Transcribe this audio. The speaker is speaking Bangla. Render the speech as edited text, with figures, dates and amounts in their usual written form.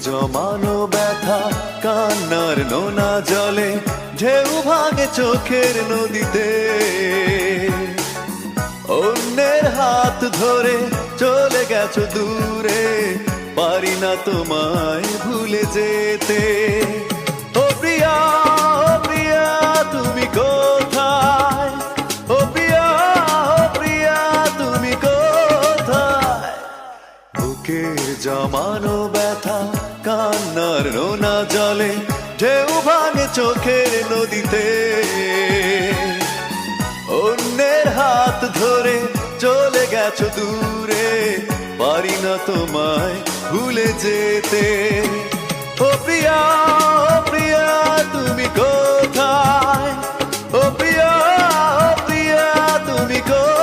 জমানো ব্যথা কান্নার নোনা জলে ঢেউ ভাঙে চোখের নদীতে। অন্যের হাত ধরে চলে গেছো দূরে, পারি না তোমায় ভুলে যেতে। ও প্রিয়া, ও প্রিয়া তুমি কোথায়? ও প্রিয়া, ও প্রিয়া তুমি কোথায়? বুকের জমানো ব্যথা কান্নার নোনা জলে ঢেউ ভাঙে চোখের নদীতে। অন্যের হাত ধরে চলে গেছো দূরে, পারি না তোমায় ভুলে যেতে। ও প্রিয়া, ও প্রিয়া তুমি কোথায়? ও প্রিয়া, ও প্রিয়া তুমি কোথায়?